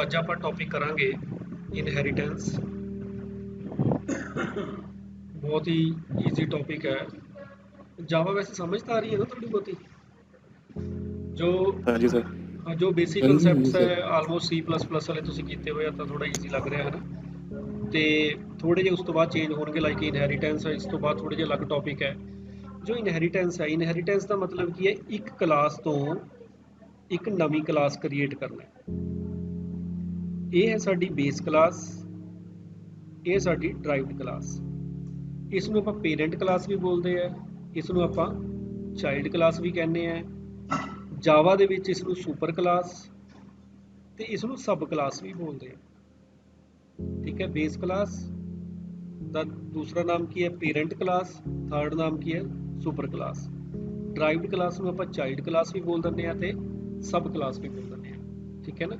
ਅੱਜ ਆਪਾਂ ਟੌਪਿਕ ਕਰਾਂਗੇ ਇਨਹੈਰੀਟੈਂਸ। ਬਹੁਤ ਹੀ ਈਜ਼ੀ ਟੌਪਿਕ ਹੈ। ਜਾਵਾ ਵੈਸੇ समझ ਤਾਂ आ रही है ना थोड़ी ਬਹੁਤੀ? ਜੋ हाँ जी सर। ਜੋ ਬੇਸਿਕ हाँ जी ਕਨਸੈਪਟਸ सर। ਹੈ ਆਲਮੋਸਟ C++ ਵਾਲੇ ਤੁਸੀਂ ਕੀਤੇ ਹੋਏ ਆ ਤਾਂ ਥੋੜਾ ਈਜ਼ੀ ਲੱਗ ਰਿਹਾ ਹੈ ਨਾ। ਤੇ ਥੋੜੇ ਜਿਹੇ ਉਸ ਤੋਂ ਬਾਅਦ ਚੇਂਜ ਹੋਣਗੇ ਲਾਈਕ ਇਨਹੈਰੀਟੈਂਸ ਹੈ, ਇਸ ਤੋਂ ਬਾਅਦ ਥੋੜੇ ਜਿਹੇ ਅਲੱਗ ਟੌਪਿਕ ਹੈ। ਜੋ ਇਨਹੈਰੀਟੈਂਸ ਹੈ, ਇਨਹੈਰੀਟੈਂਸ ਦਾ ਮਤਲਬ ਕੀ ਹੈ? ਇੱਕ ਕਲਾਸ ਤੋਂ ਇੱਕ ਨਵੀਂ ਕਲਾਸ ਕ੍ਰੀਏਟ ਕਰਨਾ ਹੈ। ਇਹ ਹੈ ਸਾਡੀ ਬੇਸ ਕਲਾਸ, ਇਹ ਸਾਡੀ ਡਰਾਈਵਡ ਕਲਾਸ। ਇਸ ਨੂੰ ਆਪਾਂ ਪੇਰੈਂਟ ਕਲਾਸ ਵੀ ਬੋਲਦੇ ਆ, ਇਸ ਨੂੰ ਆਪਾਂ ਚਾਈਲਡ ਕਲਾਸ ਵੀ ਕਹਿੰਦੇ ਆ। ਜਾਵਾ ਦੇ ਵਿੱਚ ਇਸ ਨੂੰ ਸੁਪਰ ਕਲਾਸ ਤੇ ਇਸ ਨੂੰ ਸਬ ਕਲਾਸ ਵੀ ਬੋਲਦੇ ਆ। ਠੀਕ ਹੈ, ਬੇਸ ਕਲਾਸ ਦਾ ਦੂਸਰਾ ਨਾਮ ਕੀ ਹੈ? Parent class. ਥਰਡ ਨਾਮ ਕੀ ਹੈ? Super class. ਡਰਾਈਵਡ ਕਲਾਸ ਨੂੰ ਆਪਾਂ ਚਾਈਲਡ ਕਲਾਸ ਵੀ ਬੋਲ ਦਿੰਦੇ ਆ ਤੇ ਸਬ ਕਲਾਸ ਵੀ ਬੋਲ ਦਿੰਦੇ ਆ। ਠੀਕ ਹੈ ਨਾ।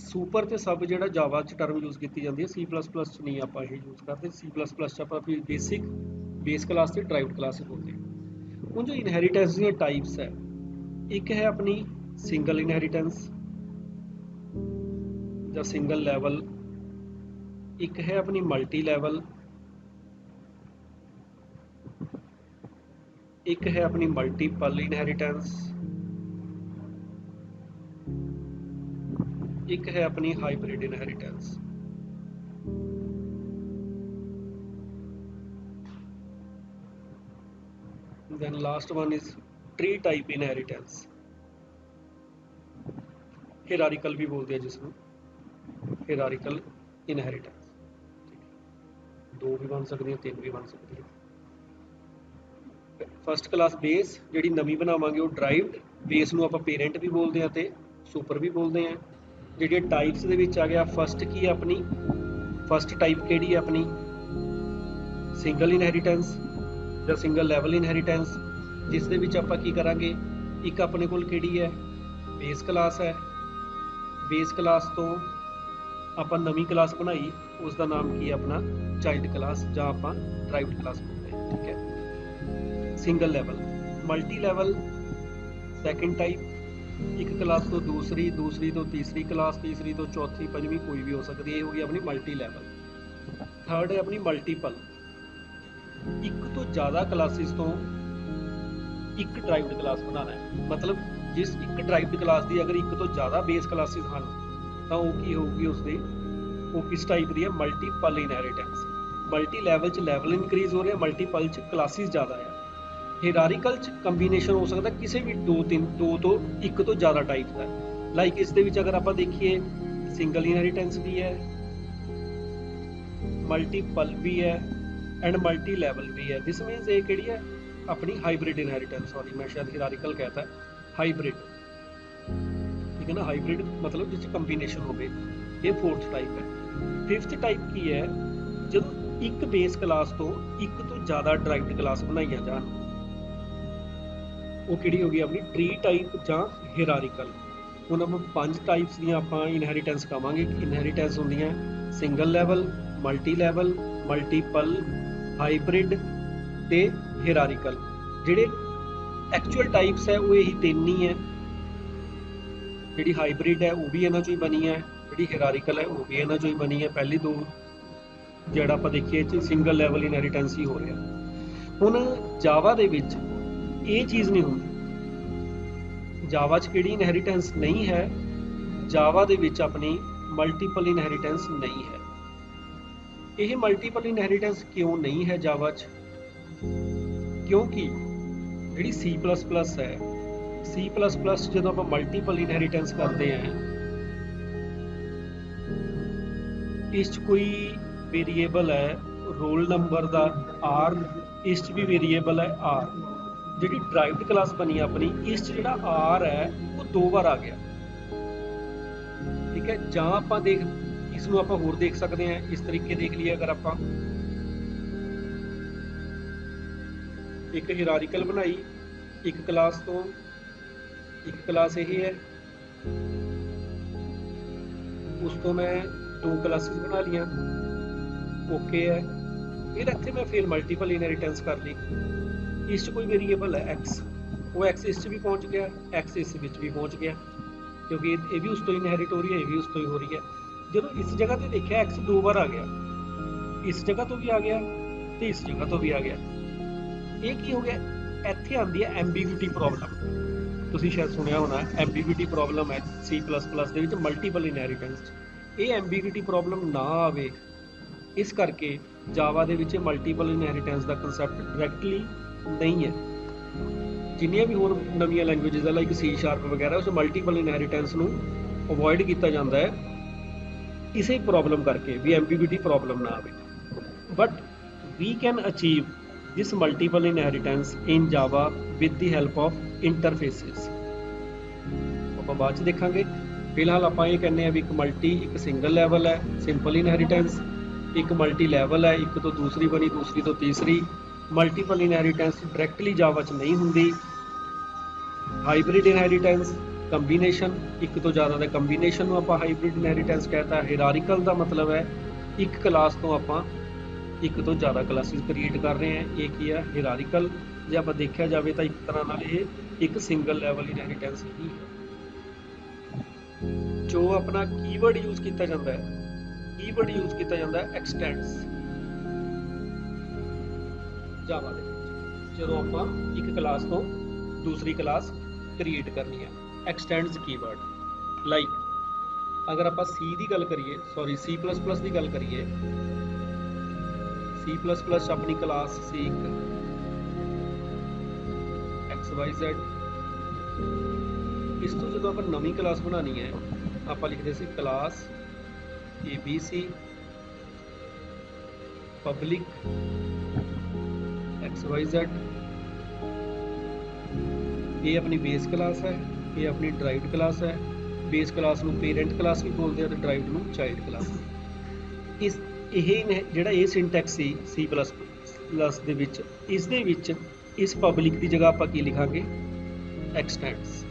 ਸੁਪਰ ਤੇ ਸਬ ਜਿਹੜਾ ਜਾਵਾ 'ਚ ਟਰਮ ਯੂਜ਼ ਕੀਤੀ ਜਾਂਦੀ ਹੈ, C++ 'ਚ ਨਹੀਂ ਆਪਾਂ ਇਹ ਯੂਜ਼ ਕਰਦੇ। C++ 'ਚ ਆਪਾਂ ਫਿਰ ਬੇਸਿਕ ਬੇਸ ਕਲਾਸ ਤੇ ਡਰਾਈਵਡ ਕਲਾਸ ਬੋਲਦੇ ਹਾਂ। ਹੁਣ ਜੋ ਇਨਹੈਰੀਟੈਂਸ ਦੀਆਂ ਟਾਈਪਸ ਹੈ, ਇੱਕ ਹੈ ਆਪਣੀ ਸਿੰਗਲ ਇਨਹੈਰੀਟੈਂਸ ਜਾਂ ਸਿੰਗਲ ਲੈਵਲ, ਇੱਕ ਹੈ ਆਪਣੀ ਮਲਟੀ ਲੈਵਲ, ਇੱਕ ਹੈ ਆਪਣੀ ਮਲਟੀਪਲ ਇਨਹੈਰੀਟੈਂਸ, ਇੱਕ ਹੈ ਆਪਣੀ hybrid inheritance. then last one is tree type inheritance, hierarchical भी बोलते हैं जिसमें hierarchical inheritance। दो भी बन सकती है, तीन भी बन सकती है। फस्ट क्लास बेस ਜਿਹੜੀ ਨਵੀਂ ਬਣਾਵਾਂਗੇ ਉਹ ਡਰਾਈਵਡ, ਬੇਸ ਨੂੰ ਆਪਾਂ ਪੇਰੈਂਟ ਵੀ ਬੋਲਦੇ ਆ ਤੇ ਸੁਪਰ ਵੀ ਬੋਲਦੇ ਆ। ਜਿਹੜੀਆਂ ਟਾਈਪਸ ਦੇ ਵਿੱਚ ਆ ਗਿਆ, ਫਸਟ ਕੀ ਹੈ ਆਪਣੀ? ਫਸਟ ਟਾਈਪ ਕਿਹੜੀ ਹੈ ਆਪਣੀ? ਸਿੰਗਲ ਇਨਹੈਰੀਟੈਂਸ ਜਾਂ ਸਿੰਗਲ ਲੈਵਲ ਇਨਹੈਰੀਟੈਂਸ, ਜਿਸ ਦੇ ਵਿੱਚ ਆਪਾਂ ਕੀ ਕਰਾਂਗੇ? ਇੱਕ ਆਪਣੇ ਕੋਲ ਕਿਹੜੀ ਹੈ? ਬੇਸ ਕਲਾਸ ਹੈ। ਬੇਸ ਕਲਾਸ ਤੋਂ ਆਪਾਂ ਨਵੀਂ ਕਲਾਸ ਬਣਾਈ, ਉਸ ਦਾ ਨਾਮ ਕੀ ਹੈ? ਆਪਣਾ ਚਾਈਲਡ ਕਲਾਸ ਜਾਂ ਆਪਾਂ ਡਰਾਈਵਡ ਕਲਾਸ ਬੋਲਦੇ ਹਾਂ। ਠੀਕ ਹੈ, single level. Multi level second type, ਇੱਕ ਕਲਾਸ ਤੋਂ ਦੂਸਰੀ, ਦੂਸਰੀ ਤੋਂ ਤੀਸਰੀ ਕਲਾਸ, ਤੀਸਰੀ ਤੋਂ ਚੌਥੀ, ਪੰਜਵੀਂ, ਕੋਈ ਵੀ ਹੋ ਸਕਦੀ ਹੈ। ਇਹ ਹੋ ਗਈ ਆਪਣੀ ਮਲਟੀ ਲੈਵਲ। ਥਰਡ ਹੈ ਆਪਣੀ ਮਲਟੀਪਲ, ਇੱਕ ਤੋਂ ਜ਼ਿਆਦਾ ਕਲਾਸਿਸ ਤੋਂ ਇੱਕ ਡਰਾਈਵਡ ਕਲਾਸ ਬਣਾਉਣਾ ਹੈ। ਮਤਲਬ ਜਿਸ ਇੱਕ ਡਰਾਈਵਡ ਕਲਾਸ ਦੀ ਅਗਰ ਇੱਕ ਤੋਂ ਜ਼ਿਆਦਾ ਬੇਸ ਕਲਾਸਿਸ ਹਨ ਤਾਂ ਉਹ ਕੀ ਹੋਊਗੀ? ਉਸਦੀ ਉਹ ਕਿਸ ਟਾਈਪ ਦੀ ਹੈ? Multiple inheritance. ਮਲਟੀ ਲੈਵਲ 'ਚ ਲੈਵਲ ਇਨਕਰੀਜ਼ ਹੋ ਰਿਹਾ, ਮਲਟੀਪਲ 'ਚ ਕਲਾਸਿਸ ਜ਼ਿਆਦਾ ਆ। ਹੀਰਾਰੀਕਲ 'ਚ ਕੰਬੀਨੇਸ਼ਨ ਹੋ ਸਕਦਾ ਕਿਸੇ ਵੀ ਦੋ ਤੋਂ ਇੱਕ ਤੋਂ ਜ਼ਿਆਦਾ ਟਾਈਪ ਦਾ। ਲਾਈਕ ਇਸ ਦੇ ਵਿੱਚ ਅਗਰ ਆਪਾਂ ਦੇਖੀਏ, ਸਿੰਗਲ ਇਨਹੈਰੀਟੈਂਸ ਵੀ ਹੈ, ਮਲਟੀਪਲ ਵੀ ਹੈ ਐਂਡ ਮਲਟੀ ਲੈਵਲ ਵੀ ਹੈ। ਦਿਸ ਮੀਨਸ ਇਹ ਕਿਹੜੀ ਹੈ? ਆਪਣੀ ਹਾਈਬ੍ਰਿਡ ਇਨਹੈਰੀਟੈਂਸ। ਸੌਰੀ, ਮੈਂ ਸ਼ਾਇਦ ਹੀਰਾਰੀਕਲ ਕਹਿਤਾ, ਹਾਈਬ੍ਰਿਡ। ਠੀਕ ਹੈ ਨਾ, ਹਾਈਬ੍ਰਿਡ ਮਤਲਬ ਜਿਸ 'ਚ ਕੰਬੀਨੇਸ਼ਨ ਹੋਵੇ। ਇਹ ਫੋਰਥ ਟਾਈਪ ਹੈ। ਫਿਫਥ ਟਾਈਪ ਕੀ ਹੈ? ਜਦੋਂ ਇੱਕ ਬੇਸ ਕਲਾਸ ਤੋਂ ਇੱਕ ਤੋਂ ਜ਼ਿਆਦਾ ਡਰਾਈਵਡ ਕਲਾਸ ਬਣਾਈਆਂ ਜਾਣ, ਉਹ ਕਿਹੜੀ ਹੋ ਗਈ? ਆਪਣੀ ਟਰੀ ਟਾਈਪ ਜਾਂ ਹੀਰਾਰੀਕਲ। ਹੁਣ ਆਪਾਂ 5 ਟਾਈਪਸ ਦੀਆਂ ਆਪਾਂ ਇਨਹੈਰੀਟੈਂਸ ਕਵਾਂਗੇ। ਇਨਹੈਰੀਟੈਂਸ ਹੁੰਦੀਆਂ single level, multi level, multiple, hybrid ਤੇ ਹੀਰਾਰੀਕਲ। ਜਿਹੜੇ ਐਕਚੁਅਲ ਟਾਈਪਸ ਹੈ ਉਹ ਇਹੀ ਤਿੰਨ ਹੀ ਹੈ। ਜਿਹੜੀ ਹਾਈਬ੍ਰਿਡ ਹੈ ਉਹ ਵੀ ਇਹਨਾਂ ਚੋਂ ਹੀ ਬਣੀ ਹੈ, ਜਿਹੜੀ ਹੀਰਾਰੀਕਲ ਹੈ ਉਹ ਵੀ ਇਹਨਾਂ ਚੋਂ ਹੀ ਬਣੀ ਹੈ। ਪਹਿਲੀ ਦੋ ਜਿਹੜਾ ਆਪਾਂ ਦੇਖੀਏ ਸਿੰਗਲ ਲੈਵਲ ਇਨਹੈਰੀਟੈਂਸ ਹੀ ਹੋ ਰਿਹਾ। ਹੁਣ ਜਾਵਾ ਦੇ ਵਿੱਚ ਇਹ ਚੀਜ਼ ਨਹੀਂ ਹੁੰਦੀ। ਜਾਵਾ 'ਚ ਕਿਹੜੀ ਇਨਹੈਰੀਟੈਂਸ ਨਹੀਂ ਹੈ? ਜਾਵਾ ਦੇ ਵਿੱਚ ਆਪਣੀ ਮਲਟੀਪਲ ਇਨਹੈਰੀਟੈਂਸ ਨਹੀਂ ਹੈ। ਇਹ ਮਲਟੀਪਲ ਇਨਹੈਰੀਟੈਂਸ ਕਿਉਂ ਨਹੀਂ ਹੈ ਜਾਵਾ 'ਚ? ਕਿਉਂਕਿ ਜਿਹੜੀ C++ ਹੈ, C++ ਜਦੋਂ ਆਪਾਂ ਮਲਟੀਪਲ ਇਨਹੈਰੀਟੈਂਸ ਕਰਦੇ ਹਾਂ, ਇਸ 'ਚ ਕੋਈ ਵੇਰੀਏਬਲ ਹੈ ਰੋਲ ਨੰਬਰ ਦਾ R, ਇਸ 'ਚ ਵੀ ਵੇਰੀਏਬਲ ਹੈ R। ਜਿਹੜੀ ਡਰਾਈਵਡ ਕਲਾਸ ਬਣੀ ਆਪਣੀ, ਇਸ 'ਚ ਜਿਹੜਾ R ਹੈ ਉਹ 2 ਵਾਰ ਆ ਗਿਆ। ਠੀਕ ਹੈ, ਜਾਂ ਆਪਾਂ ਇਸ ਨੂੰ ਆਪਾਂ ਹੋਰ ਦੇਖ ਸਕਦੇ ਹਾਂ, ਇਸ ਤਰੀਕੇ ਦੇਖ ਲਈਏ। ਅਗਰ ਆਪਾਂ ਇੱਕ ਹੀਰਾਰੀਕਲ ਬਣਾਈ, ਇੱਕ ਕਲਾਸ ਤੋਂ, ਇੱਕ ਕਲਾਸ ਇਹ ਹੈ, ਉਸ ਤੋਂ ਮੈਂ 2 ਕਲਾਸਿਸ ਬਣਾ ਲਈਆਂ, ਓਕੇ ਹੈ। ਫਿਰ ਇੱਥੇ ਮੈਂ ਫਿਰ ਮਲਟੀਪਲ ਇਨਹੈਰੀਟੈਂਸ ਕਰ ਲਈ। ਇਸ 'ਚ ਕੋਈ ਵੇਰੀਏਬਲ ਹੈ X, ਉਹ X ਇਸ 'ਚ ਵੀ ਪਹੁੰਚ ਗਿਆ, X ਇਸ ਵਿੱਚ ਵੀ ਪਹੁੰਚ ਗਿਆ। क्योंकि ये भी उस तो इनहेरिट हो रही है, ये भी उस तो ही हो रही है। ਜਦੋਂ ਇਸ ਜਗ੍ਹਾ ਤੇ ਦੇਖਿਆ x 2 ਵਾਰ ਆ ਗਿਆ, ਇਸ ਜਗ੍ਹਾ ਤੋਂ ਵੀ ਆ ਗਿਆ ਤੇ ਇਸ ਜਗ੍ਹਾ ਤੋਂ ਵੀ ਆ ਗਿਆ, ਇਹ ਕੀ ਹੋ ਗਿਆ? ਇੱਥੇ ਆਉਂਦੀ ਹੈ ਐਂਬੀਗੁਇਟੀ ਪ੍ਰੋਬਲਮ। ਤੁਸੀਂ ਸ਼ਾਇਦ ਸੁਣਿਆ ਹੋਣਾ ਐਂਬੀਗੁਇਟੀ ਪ੍ਰੋਬਲਮ ਹੈ C++ ਦੇ ਵਿੱਚ ਮਲਟੀਪਲ ਇਨਹੈਰੀਟੈਂਸ 'ਚ। ਇਹ ਐਂਬੀਗੁਇਟੀ ਪ੍ਰੋਬਲਮ ਨਾ ਆਵੇ, ਇਸ ਕਰਕੇ ਜਾਵਾ ਦੇ ਵਿੱਚ ਮਲਟੀਪਲ ਇਨਹੈਰੀਟੈਂਸ ਦਾ ਕਨਸੈਪਟ ਡਾਇਰੈਕਟਲੀ ਨਹੀਂ ਹੈ। ਜਿੰਨੀਆਂ ਵੀ ਹੋਰ ਨਵੀਆਂ ਲੈਂਗੁਏਜਿਸ ਆ ਲਾਈਕ C# ਵਗੈਰਾ, ਉਸ ਮਲਟੀਪਲ ਇਨਹੈਰੀਟੈਂਸ ਨੂੰ ਅਵੋਇਡ ਕੀਤਾ ਜਾਂਦਾ ਹੈ ਇਸੇ ਪ੍ਰੋਬਲਮ ਕਰਕੇ ਵੀ ਐਂਬੀਗੁਇਟੀ ਪ੍ਰੋਬਲਮ ਨਾ ਆਵੇ। But we can achieve this multiple inheritance in Java with the help of interfaces। ਆਪਾਂ ਬਾਅਦ ਚ ਦੇਖਾਂਗੇ। ਫਿਲਹਾਲ ਆਪਾਂ ਇਹ ਕਹਿੰਦੇ ਆ ਵੀ ਇੱਕ ਮਲਟੀ, ਇੱਕ ਸਿੰਗਲ ਲੈਵਲ ਹੈ ਸਿੰਪਲ ਇਨਹੈਰੀਟੈਂਸ, ਇੱਕ ਮਲਟੀ ਲੈਵਲ ਹੈ, ਇੱਕ ਤੋਂ ਦੂਸਰੀ ਬਣੀ, ਦੂਸਰੀ ਤੋਂ ਤੀਸਰੀ। ਮਲਟੀਪਲ ਇਨਹੈਰੀਟੈਂਸ ਡਾਇਰੈਕਟਲੀ ਜਾਵਾ ਚ ਨਹੀਂ ਹੁੰਦੀ। ਹਾਈਬ੍ਰਿਡ ਇਨਹੈਰੀਟੈਂਸ ਕੰਬੀਨੇਸ਼ਨ, ਇੱਕ ਤੋਂ ਜ਼ਿਆਦਾ ਦਾ ਕੰਬੀਨੇਸ਼ਨ ਨੂੰ ਆਪਾਂ ਹਾਈਬ੍ਰਿਡ ਇਨਹੈਰੀਟੈਂਸ ਕਹਿਤਾ। ਹਿਰਾਰਿਕਲ ਦਾ ਮਤਲਬ ਹੈ ਇੱਕ ਕਲਾਸ ਤੋਂ ਆਪਾਂ ਇੱਕ ਤੋਂ ਜ਼ਿਆਦਾ ਕਲਾਸਿਸ ਕ੍ਰੀਏਟ ਕਰ ਰਹੇ ਹਾਂ, ਇਹ ਕੀ ਹੈ? ਹਿਰਾਰਿਕਲ। ਜੇ ਆਪਾਂ ਦੇਖਿਆ ਜਾਵੇ ਤਾਂ ਇੱਕ ਤਰ੍ਹਾਂ ਨਾਲ ਇਹ ਇੱਕ ਸਿੰਗਲ ਲੈਵਲ ਇਨਹੈਰੀਟੈਂਸ ਹੀ ਹੈ। ਜੋ ਆਪਣਾ ਕੀਵਰਡ ਯੂਜ਼ ਕੀਤਾ ਜਾਂਦਾ ਹੈ, ਕੀਵਰਡ ਯੂਜ਼ ਕੀਤਾ ਜਾਂਦਾ ਹੈ ਐਕਸਟੈਂਡਸ ਜਾਵਾ ਦੇ ਵਿੱਚ, ਜਦੋਂ ਆਪਾਂ ਇੱਕ ਕਲਾਸ ਤੋਂ ਦੂਸਰੀ ਕਲਾਸ ਕ੍ਰੀਏਟ ਕਰਨੀ ਹੈ। ਐਕਸਟੈਂਡਸ ਕੀਵਰਡ ਲਾਈਕ ਅਗਰ ਆਪਾਂ C ਦੀ ਗੱਲ ਕਰੀਏ, ਸੌਰੀ C++ ਦੀ ਗੱਲ ਕਰੀਏ, C++ ਆਪਣੀ ਕਲਾਸ ਸੀ ਇੱਕ XYZ। ਇਸ ਤੋਂ ਜਦੋਂ ਆਪਾਂ ਨਵੀਂ ਕਲਾਸ ਬਣਾਉਣੀ ਹੈ, ਆਪਾਂ ਲਿਖਦੇ ਸੀ ਕਲਾਸ ABC ਪਬਲਿਕ XYZ। ਇਹ ਆਪਣੀ ਬੇਸ ਕਲਾਸ ਹੈ, ਇਹ ਆਪਣੀ ਡਰਾਈਵਡ ਕਲਾਸ ਹੈ। ਬੇਸ ਕਲਾਸ ਨੂੰ ਪੇਰੈਂਟ ਕਲਾਸ ਵੀ ਬੋਲਦੇ ਆ ਤੇ ਡਰਾਈਵਡ ਨੂੰ ਚਾਈਲਡ ਕਲਾਸ। ਇਸ ਇਹ ਜਿਹੜਾ ਇਹ ਸਿੰਟੈਕਸ ਸੀ C++ ਦੇ ਵਿੱਚ, ਇਸ ਦੇ ਵਿੱਚ ਇਸ ਪਬਲਿਕ ਦੀ ਜਗ੍ਹਾ ਆਪਾਂ ਕੀ ਲਿਖਾਂਗੇ? ਐਕਸਟੈਂਡਸ।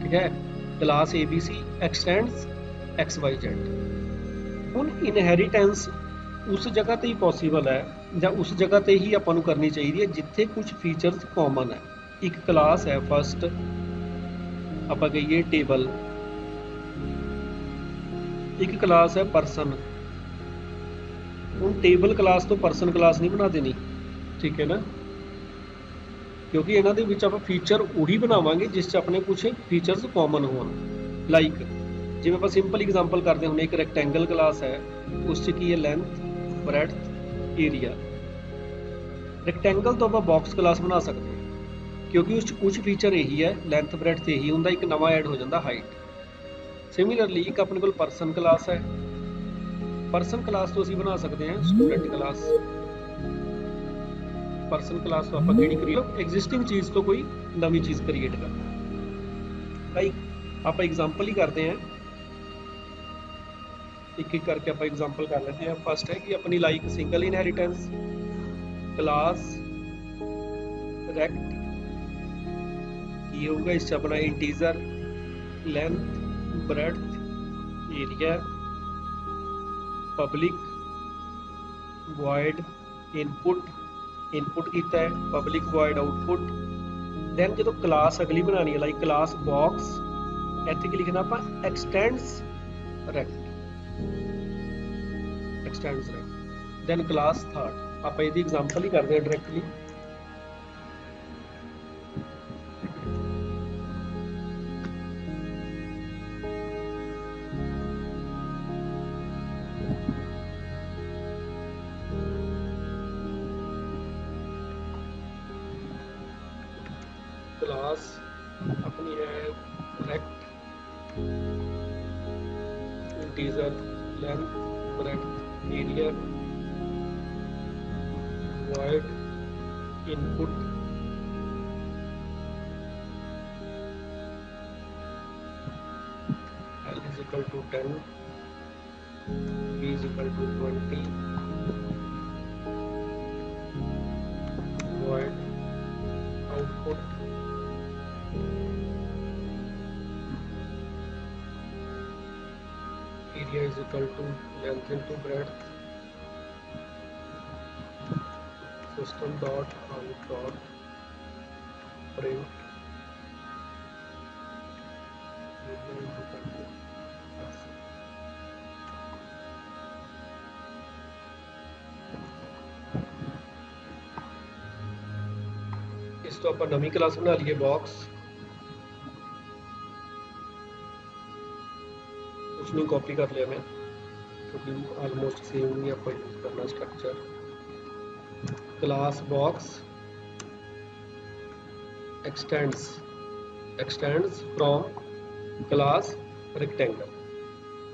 ਠੀਕ ਹੈ, ਕਲਾਸ ABC ਐਕਸਟੈਂਡਸ XYZ। ਹੁਣ ਇਨਹੈਰੀਟੈਂਸ ਉਸ ਜਗ੍ਹਾ ਤੇ ਹੀ ਪੋਸੀਬਲ ਹੈ ਜਾਂ ਉਸ ਜਗ੍ਹਾ ਤੇ ਹੀ ਆਪਾਂ ਨੂੰ ਕਰਨੀ ਚਾਹੀਦੀ ਹੈ ਜਿੱਥੇ ਕੁਝ ਫੀਚਰਸ ਕਾਮਨ ਹੈ। ਇੱਕ ਕਲਾਸ ਹੈ ਫਸਟ, ਆਪਾਂ ਕਹੀਏ ਟੇਬਲ। ਇੱਕ ਕਲਾਸ ਹੈ ਪਰਸਨ। ਹੁਣ ਟੇਬਲ ਕਲਾਸ ਤੋਂ ਪਰਸਨ ਕਲਾਸ ਨਹੀਂ ਬਣਾ ਦੇਣੀ, ਠੀਕ ਹੈ ਨਾ, ਕਿਉਂਕਿ ਇਹਨਾਂ ਦੇ ਵਿੱਚ ਆਪਾਂ ਫੀਚਰ ਉਹੀ ਬਣਾਵਾਂਗੇ ਜਿਸ 'ਚ ਆਪਣੇ ਕੁਝ ਫੀਚਰਸ ਕਾਮਨ ਹੋਣ। ਲਾਈਕ ਜਿਵੇਂ ਆਪਾਂ ਸਿੰਪਲ ਐਗਜ਼ਾਮਪਲ ਕਰਦੇ ਹੁੰਦੇ, ਇੱਕ ਰੈਕਟੈਂਗਲ ਕਲਾਸ ਹੈ, ਉਸ 'ਚ ਕੀ ਹੈ? Length, breadth, area. ਰੈਕਟੈਂਗਲ ਤੋਂ ਆਪਾਂ ਬਾਕਸ ਕਲਾਸ ਬਣਾ ਸਕਦੇ ਹਾਂ ਕਿਉਂਕਿ ਉਸ 'ਚ ਕੁਝ ਫੀਚਰ ਇਹੀ ਹੈ, ਲੈਂਥ ਬ੍ਰੈਡਥ ਇਹੀ ਹੁੰਦਾ, ਇੱਕ ਨਵਾਂ ਐਡ ਹੋ ਜਾਂਦਾ ਹਾਈਟ। ਸਿਮਿਲਰਲੀ ਇੱਕ ਆਪਣੇ ਕੋਲ ਪਰਸਨ ਕਲਾਸ ਹੈ, ਪਰਸਨ ਕਲਾਸ ਤੋਂ ਅਸੀਂ ਬਣਾ ਸਕਦੇ ਹਾਂ ਸਟੂਡੈਂਟ ਕਲਾਸ। ਪਰਸਨ ਕਲਾਸ ਤੋਂ ਆਪਾਂ ਕਿਹੜੀ ਕਰੀਏ? ਐਗਜ਼ਿਸਟਿੰਗ ਚੀਜ਼ ਤੋਂ ਕੋਈ ਨਵੀਂ ਚੀਜ਼ ਕ੍ਰੀਏਟ ਕਰਨਾ। ਲਾਈਕ ਆਪਾਂ ਐਗਜ਼ਾਮਪਲ ਹੀ ਕਰਦੇ ਹਾਂ, ਇੱਕ ਇੱਕ ਕਰਕੇ ਆਪਾਂ ਐਗਜ਼ਾਮਪਲ ਕਰ ਲੈਂਦੇ ਹਾਂ। ਫਸਟ ਹੈ ਕਿ ਆਪਣੀ like single inheritance class rect, ਕੀ ਹੋਊਗਾ ਇਸ 'ਚ? ਆਪਣਾ integer, length, breadth, area, public, void input ਕੀਤਾ ਹੈ, ਪਬਲਿਕ void ਆਊਟਪੁੱਟ। ਦੈਨ ਜਦੋਂ ਕਲਾਸ ਅਗਲੀ ਬਣਾਉਣੀ ਹੈ ਲਾਈਕ ਕਲਾਸ ਬਾਕਸ, ਇੱਥੇ ਕੀ ਲਿਖਣਾ ਆਪਾਂ? Extends rect, extends rect. Then class third, ਆਪਾਂ ਇਹਦੀ ਐਗਜ਼ਾਮਪਲ ਹੀ ਕਰਦੇ ਹਾਂ ਡਾਇਰੈਕਟਲੀ। क्लास अपनी है rect, integer, length, breadth, area, void input, L is equal to 10, B is equal to 20, void output area is equal to length into breadth, system dot out dot print ਤੋਂ ਆਪਾਂ ਨਵੀਂ class ਬਣਾ ਲਈਏ box, ਉਸਨੂੰ copy ਕਰ ਲਿਆ ਮੈਂ ਕਿਉਂਕਿ ਆਲਮੋਸਟ ਸੇਮ ਹੀ ਆਪਾਂ ਯੂਜ਼ ਕਰਨਾ structure. Class box extends from class rectangle।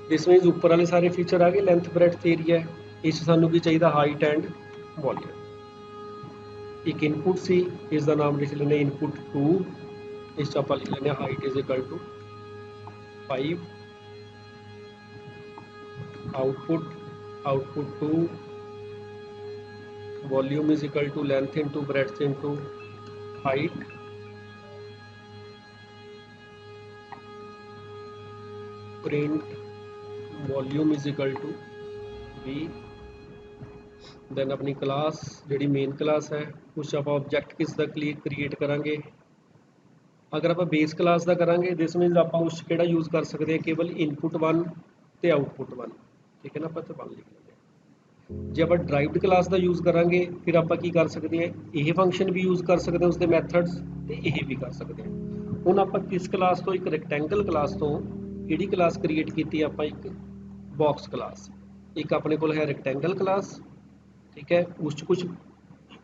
this means ਉੱਪਰ ਵਾਲੇ ਸਾਰੇ ਫੀਚਰ ਆ ਗਏ, ਲੈਂਥ ਬ੍ਰੈਡਥ ਏਰੀਆ। ਇਸ ਸਾਨੂੰ ਕੀ ਚਾਹੀਦਾ, ਹਾਈਟ ਐਂਡ ਵੋਲਿਊਮ। ਇੱਕ ਇਨਪੁਟ ਸੀ, ਇਸ ਦਾ ਨਾਮ ਲਿਖ ਲੈਂਦੇ ਇਨਪੁਟ 2, ਇਸ 'ਚ ਆਪਾਂ ਲਿਖ ਲੈਂਦੇ height is equal to 5, output 2, volume is equal to length into breadth into height, print volume is equal to v। Then अपनी क्लास जी मेन क्लास है उस आप ऑब्जेक्ट किस दा क्रिएट करांगे। अगर आप बेस क्लास का करांगे दिस मीनस आप उस केड़ा यूज़ कर सकते हैं, केवल इनपुट 1 ते आउटपुट 1, ठीक है ना। आप इत्थे 1 लिख लेंगे। जे आप ड्राइव्ड क्लास का यूज़ करांगे फिर आप की कर सकते हैं, यह फंक्शन भी यूज़ कर सकते हैं, उसके मैथड्स ते यह भी कर सकते हैं। हुण आप किस क्लास तो, एक रैक्टेंगल क्लास तो किहड़ी क्लास क्रिएट की, आप एक बॉक्स क्लास। एक अपने को है रैक्टेंगल क्लास, ठीक है। उस कुछ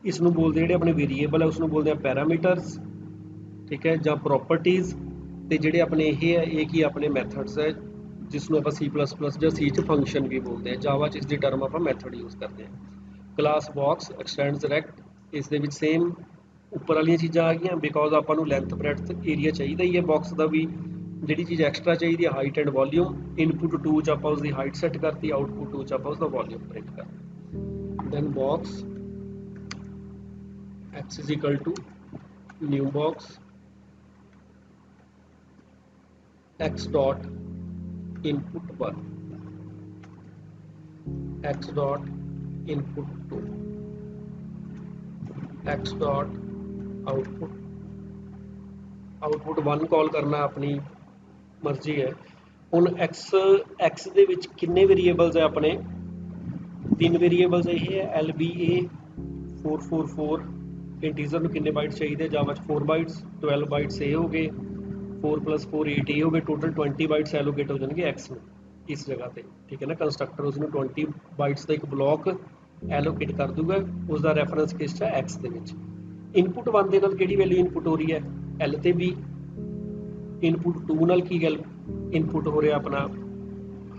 इसनूं बोलते हैं, अपने वेरीएबल है उसनूं बोलते हैं पैरामीटर्स, ठीक है, जां प्रॉपर्टीज़। ते जिहड़े अपने ये है ये की अपने मैथड्स है, जिसनों आप C++ ਜਾਂ C 'ਚ फंक्शन भी बोलते हैं। जावा 'ਚ इसकी टर्म आप मैथड यूज़ करते हैं। क्लास बॉक्स एक्सटेंड्स रैक्ट, इस दे विच सेम उपर वाली चीज़ां आ गई, बिकॉज आपको लैंथ ब्रेड्थ एरिया चाहिए ही है बॉक्स का भी। जी चीज़ एक्सट्रा चाहिए हाइट एंड वॉल्यूम। इनपुट 2 च आप उसकी हाइट सैट करती, आउटपुट 2 च आप उसका वॉल्यूम प्रिंट करते। Then box x is equal to new box x dot input 1, x dot input 2, x dot output 1 call करना अपनी मर्जी है। हुण x दे विच किन्ने वेरीएबल्स है, अपने 3 वेरीएबल्स है। ये है LBA 444, इंटीजर नूं किन्ने बाइट्स चाहिए, जावा 4 बाइट्स, 12 बाइट्स ये हो गए, 4 + 4 8 ये हो गए, टोटल 20 बाइट्स एलोकेट हो जाएंगे एक्स में इस जगह पे, ठीक है ना। कंस्ट्रक्टर उसमें 20 बाइट्स का एक ब्लॉक एलोकेट कर दूगा, उसका रेफरेंस किस है एक्स के। इनपुट 1 के नाल किहड़ी वैल्यू इनपुट हो रही है, एल ते बी। इनपुट 2 नाल की गल इनपुट हो रहा अपना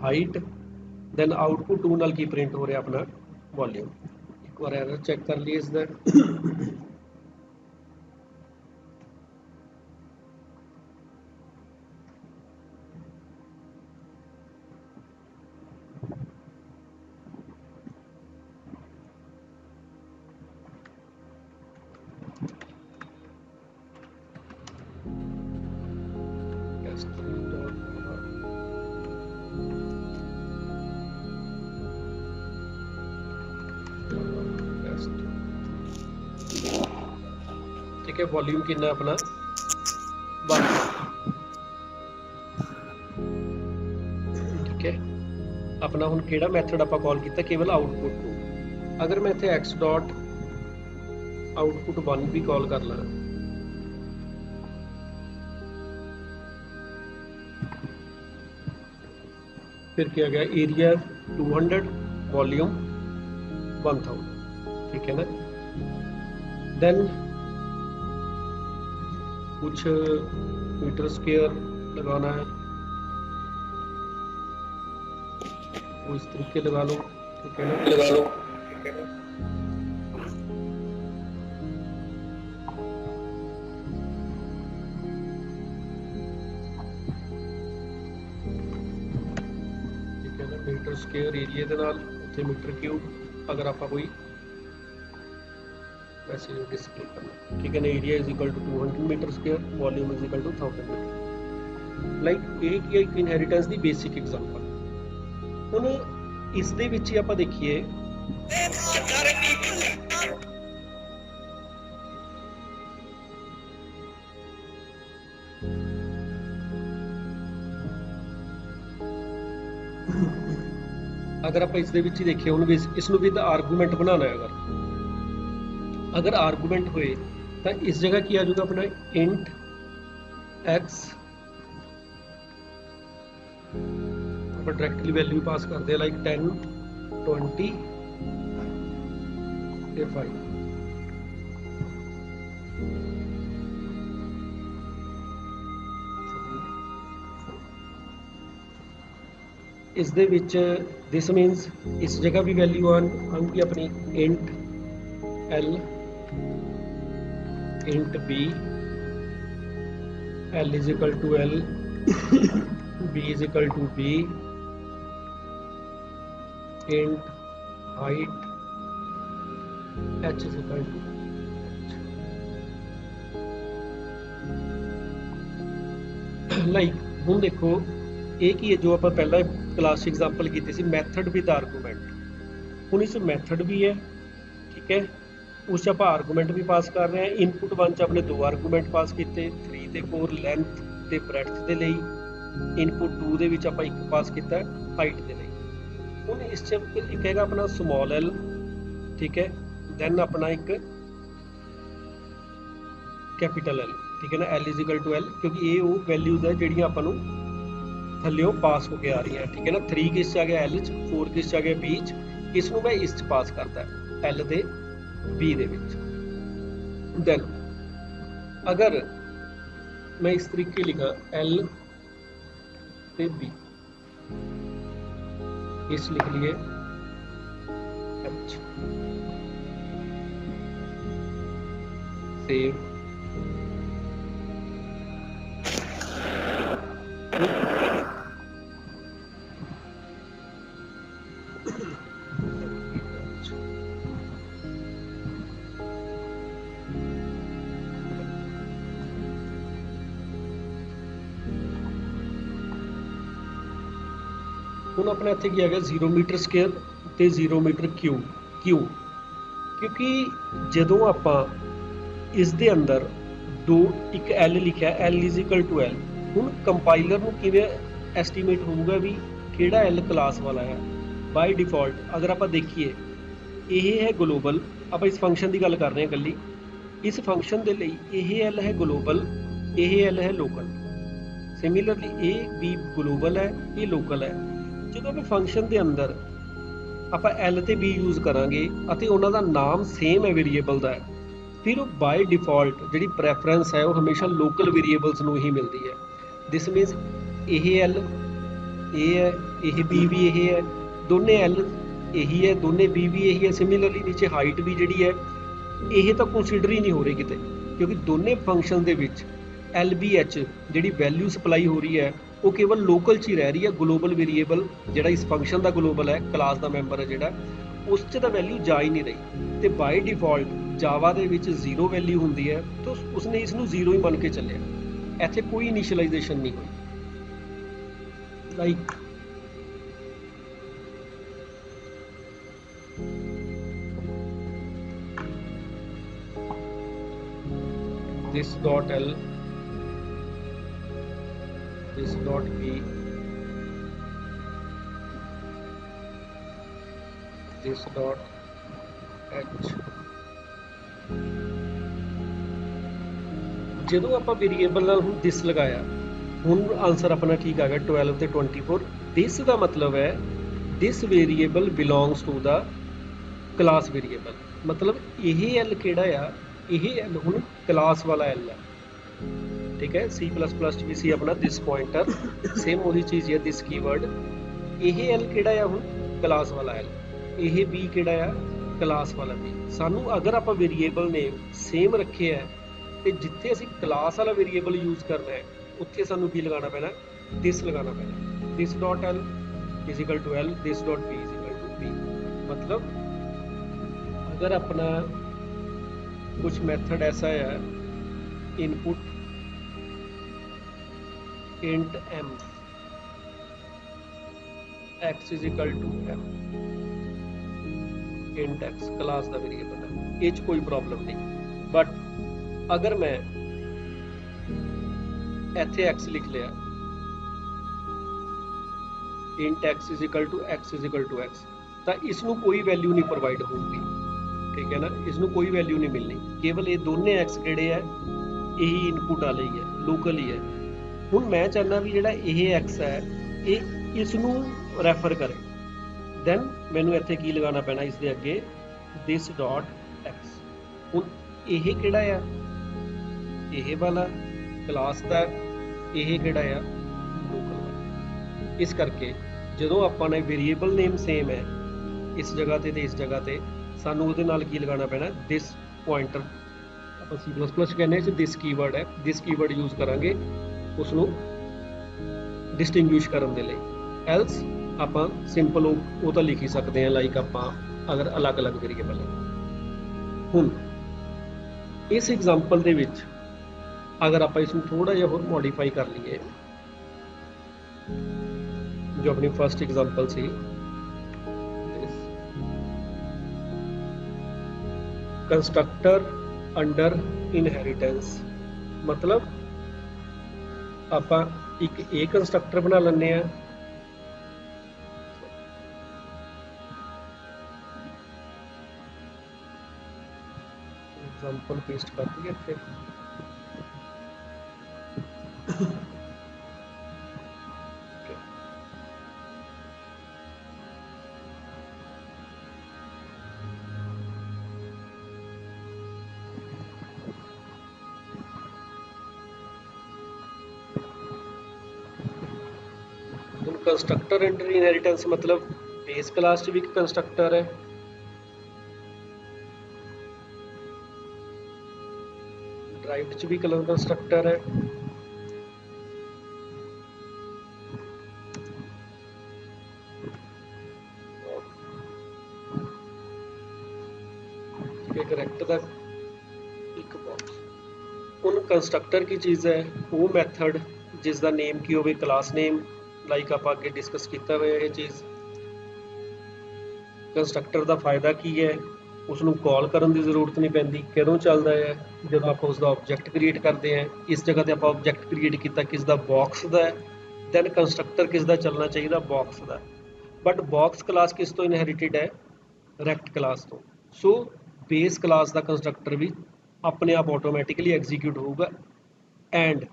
हाइट। दैन आउटपुट 2 नाल की प्रिंट हो रहा अपना वॉल्यूम। एक बार एरर चेक कर लिए इसका। ठीक है, वॉल्यूम कितना अपना 1, ठीक है। अपना हुण केड़ा मैथड आपां कॉल किया, केवल आउटपुट 2। अगर मैं इत्थे x डॉट आउटपुट 1 भी कॉल कर ला, फिर क्या गया, एरिया 200, वॉल्यूम 1000, ठीक है ना। देन कुछ मीटर स्क्वायर लगाना है, वो इस तरीके लगा लो, ठीक है ना, लगा लो, ठीक है ना। ठीक है ना, मीटर स्क्वायर एरिया के नाल उत्थे मीटर क्यूब अगर आप कोई मैसेज डिस्प्ले करना, ठीक है ना। Area is equal to 200 metre square, volume is equal to 1000 metre. Like एक इनहेरिटेंस की बेसिक एग्जांपल। हुण इस दे विच ही आपां देखिए, अगर आप इस दे विच ही देखिए, हुण इसनूं विद आर्गूमेंट बनाना है। अगर आर्गूमेंट होए तो इस जगह की आ जाऊगा अपना इंट एक्स, आप डायरेक्टली वैल्यू पास करते हैं लाइक 10 20 ਤੇ 5। ਇਸ ਦੇ ਵਿੱਚ ਦਿਸ ਮੀਨਸ ਇਸ ਜਗ੍ਹਾ ਵੀ ਵੈਲਿਊ ਆਊਗੀ ਆਪਣੀ int l int b, l is equal to l, b is equal to b, int height h is equal to h। Like ਹੁਣ देखो ਇਹ ਕੀ ਹੈ जो ਆਪਾਂ ਪਹਿਲਾਂ क्लास एग्जाम्पल की थी मैथड विद आर्गूमेंट, ਹੁਣ ਇਸ मैथड भी है, ठीक है, उस आप आर्गूमेंट भी पास कर रहे हैं। इनपुट 1 च अपने 2 आर्गूमेंट पास किए 3 ਤੇ 4 ਲੈਂਥ ਤੇ ਬ੍ਰੈਡਥ ਦੇ ਲਈ, ਇਨਪੁਟ 2 ਦੇ ਵਿੱਚ ਆਪਾਂ ਇੱਕ ਪਾਸ ਕੀਤਾ ਹਾਈਟ ਦੇ ਲਈ। ਹੁਣ ਇਸ ਚ ਇੱਕ ਹੈਗਾ ਆਪਣਾ ਸਮਾਲ l, ਠੀਕ ਹੈ, ਦੈਨ ਆਪਣਾ ਇੱਕ ਕੈਪੀਟਲ L, ਠੀਕ ਹੈ ਨਾ, l is equal to l, ਕਿਉਂਕਿ ਇਹ ਉਹ ਵੈਲਿਊਜ਼ ਹੈ ਜਿਹੜੀਆਂ ਆਪਾਂ ਨੂੰ ਥੱਲਿਓਂ ਪਾਸ ਹੋ ਕੇ ਆ ਰਹੀਆਂ, ਠੀਕ ਹੈ ਨਾ। 3 ਕਿਸ ਚ ਆ ਗਿਆ l ਚ, 4 ਕਿਸ ਚ ਆ ਗਿਆ b ਚ, ਇਸ ਨੂੰ ਮੈਂ ਇਸ ਚ ਪਾਸ ਕਰਤਾ l ਦੇ b ਦੇ ਵਿੱਚ। ਦੈਨ ਅਗਰ मैं इस तरीके लिखा l ਤੇ b, इस लिख लिए h, सेव, ਹੁਣ ਆਪਣਾ ਇੱਥੇ ਕੀ ਆ ਗਿਆ 0 ਮੀਟਰ ਸਕੁਅਰ ਤੇ 0 ਮੀਟਰ ਕਿਊਬ। ਕਿਉਂ? ਕਿਉਂਕਿ ਜਦੋਂ ਆਪਾਂ ਇਸ ਦੇ ਅੰਦਰ ਇੱਕ l ਲਿਖਿਆ l is equal to l, ਹੁਣ ਕੰਪਾਈਲਰ ਨੂੰ ਕਿਵੇਂ ਐਸਟੀਮੇਟ ਹੋਊਗਾ ਵੀ ਕਿਹੜਾ l ਕਲਾਸ ਵਾਲਾ ਹੈ। ਬਾਈ ਡਿਫਾਲਟ ਅਗਰ ਆਪਾਂ ਦੇਖੀਏ ਇਹ ਹੈ ਗਲੋਬਲ, ਆਪਾਂ ਇਸ ਫੰਕਸ਼ਨ ਦੀ ਗੱਲ ਕਰ ਰਹੇ ਹਾਂ ਇਕੱਲੀ, ਇਸ ਫੰਕਸ਼ਨ ਦੇ ਲਈ ਇਹ l ਹੈ ਗਲੋਬਲ, ਇਹ l ਹੈ ਲੋਕਲ। ਸਿਮਿਲਰਲੀ ਇਹ ਵੀ ਗਲੋਬਲ ਹੈ, ਇਹ ਲੋਕਲ ਹੈ। ਜਦੋਂ ਆਪਾਂ ਫੰਕਸ਼ਨ ਦੇ ਅੰਦਰ ਆਪਾਂ l ਤੇ b ਯੂਜ਼ ਕਰਾਂਗੇ ਅਤੇ ਉਹਨਾਂ ਦਾ ਨਾਮ ਸੇਮ ਹੈ ਵੇਰੀਏਬਲ ਦਾ, ਫਿਰ ਉਹ ਬਾਈ ਡਿਫਾਲਟ ਜਿਹੜੀ ਪ੍ਰੈਫਰੈਂਸ ਹੈ ਉਹ ਹਮੇਸ਼ਾ ਲੋਕਲ ਵੇਰੀਏਬਲਸ ਨੂੰ ਹੀ ਮਿਲਦੀ ਹੈ। ਦਿਸ ਮੀਨਸ ਇਹ l ਇਹ ਹੈ, ਇਹ b ਵੀ ਇਹ ਹੈ, ਦੋਨੇ l ਇਹੀ ਹੈ, ਦੋਨੇ b ਵੀ ਇਹੀ ਹੈ। ਸਿਮਿਲਰਲੀ ਨੀਚੇ ਹਾਈਟ ਵੀ ਜਿਹੜੀ ਹੈ ਇਹ ਤਾਂ ਕੰਸੀਡਰ ਹੀ ਨਹੀਂ ਹੋ ਰਹੀ ਕਿਤੇ, ਕਿਉਂਕਿ ਦੋਨੇ ਫੰਕਸ਼ਨ ਦੇ ਵਿੱਚ LBH ਜਿਹੜੀ ਵੈਲਿਊ ਸਪਲਾਈ ਹੋ ਰਹੀ ਹੈ ਉਹ ਕੇਵਲ ਲੋਕਲ 'ਚ ਹੀ ਰਹਿ ਰਹੀ ਹੈ। ਗਲੋਬਲ ਵੇਰੀਏਬਲ ਜਿਹੜਾ ਇਸ ਫੰਕਸ਼ਨ ਦਾ ਗਲੋਬਲ ਹੈ, ਕਲਾਸ ਦਾ ਮੈਂਬਰ ਹੈ ਜਿਹੜਾ, ਉਸ 'ਚ ਤਾਂ ਵੈਲਿਊ ਜਾ ਹੀ ਨਹੀਂ ਰਹੀ। ਤੇ ਬਾਈ ਡਿਫਾਲਟ ਜਾਵਾ ਦੇ ਵਿੱਚ 0 ਵੈਲਿਊ ਹੁੰਦੀ ਹੈ, ਤਾਂ ਉਸਨੇ ਇਸ ਨੂੰ 0 ਹੀ ਮੰਨ ਕੇ ਚੱਲਿਆ, ਇੱਥੇ ਕੋਈ ਇਨੀਸ਼ੀਅਲਾਈਜੇਸ਼ਨ ਨਹੀਂ ਹੋਈ। Like this dot l, this dot b, this dot h। ਜਦੋਂ ਆਪਾਂ ਵੇਰੀਏਬਲ ਨਾਲ ਹੁਣ this ਲਗਾਇਆ, ਹੁਣ ਆਨਸਰ ਆਪਣਾ ਠੀਕ ਆ ਗਿਆ 12 ਤੇ 24। this ਦਾ ਮਤਲਬ ਹੈ this variable belongs to the class variable, ਮਤਲਬ ਇਹ l ਕਿਹੜਾ ਆ, ਇਹ l ਹੁਣ ਕਲਾਸ ਵਾਲਾ l ਹੈ, ਠੀਕ ਹੈ। C++ ਚ ਵੀ ਸੀ ਆਪਣਾ this pointer, ਸੇਮ ਉਹੀ ਚੀਜ਼ ਹੈ this keyword। ਇਹ l ਕਿਹੜਾ ਆ ਹੁਣ ਕਲਾਸ ਵਾਲਾ l, ਇਹ b ਕਿਹੜਾ ਆ ਕਲਾਸ ਵਾਲਾ b। ਸਾਨੂੰ ਅਗਰ ਆਪਾਂ ਵੇਰੀਏਬਲ ਨੇਮ ਸੇਮ ਰੱਖਿਆ ਹੈ ਤੇ ਜਿੱਥੇ ਅਸੀਂ ਕਲਾਸ ਵਾਲਾ ਵੇਰੀਏਬਲ ਯੂਜ਼ ਕਰਨਾ ਹੈ ਉੱਥੇ ਸਾਨੂੰ ਕੀ ਲਗਾਉਣਾ ਪੈਣਾ, this ਲਗਾਉਣਾ ਪੈਣਾ। this dot l is equal to l, this dot b is equal to b। मतलब अगर अपना कुछ मेथड ऐसा है input int m x is equal to m, int x class का वेरिएबल है, ये कोई प्रॉब्लम नहीं। बट अगर मैं इत्थे x लिख लिया int x is equal to x is equal to x, तो इसनों कोई वैल्यू नहीं प्रोवाइड होगी, ठीक है ना, इसनों कोई वैल्यू नहीं मिलनी, केवल ये दोनों एक्स जिहड़े है यही इनपुट वाले ही है, लोकल ही है। हुण मैं चाहना भी जिहड़ा ये एक्स है ये इसनों रैफर करे, दैन मैनू इत्थे की लगाना पैना इसके अगे दिस डॉट एक्स। हुण ये किहड़ा आ, ये वाला क्लास का, ये किहड़ा आ लोकल वाला। इस करके ਜਦੋਂ ਆਪਾਂ ਨੇ वेरीएबल नेम सेम है इस जगह ते इस जगह ते, सानू उहदे नाल की लगाना पैना दिस पॉइंटर, ਆਪਾਂ C++ कहने च दिस कीवर्ड है, दिस कीवर्ड यूज करांगे उसनू डिस्टिंग्विश करन दे लई। एल्स ਆਪਾਂ सिंपल ਉਹ ਤਾਂ लिख ही सकते हैं लाइक ਆਪਾਂ अगर अलग अलग वेरीएबल है। हुण इस एग्जांपल दे विच अगर आप इसमें थोड़ा जिहा होर मॉडिफाई कर लीए, जो अपनी फर्स्ट एग्जांपल सी कंस्ट्रक्टर अंडर इनहेरिटेंस, मतलब आप एक ए कंस्ट्रक्टर बना लेने हैं, एग्जांपल पेस्ट कर दिए इत्थे। कंस्ट्रक्टर अंडर इनहेरिटेंस मतलब बेस क्लास च भी एक कंस्ट्रक्टर है, ड्राइव्ड च भी कंस्ट्रक्टर है, करेक्ट दा एक बॉक्स। उन कंस्ट्रक्टर की चीज़ है वो मैथड जिसका नेम की होवे क्लास नेम, लाइक आप अगे डिस्कस किया हुआ ये चीज़। कंस्ट्रक्टर का फायदा की है, उसनू कॉल करने की जरूरत नहीं पैंदी, कदों चलता है जब आप उसका ऑब्जेक्ट क्रिएट करते हैं। इस जगह पर आप ऑब्जेक्ट क्रिएट किया किसका बॉक्स का, दैन कंस्ट्रक्टर किसका चलना चाहिए बॉक्स का, बट बॉक्स क्लास किस तो इनहेरिटेड है रैक्ट क्लास तो। सो बेस क्लास का कंस्ट्रक्टर भी अपने आप ऑटोमैटिकली एग्जीक्यूट होगा, एंड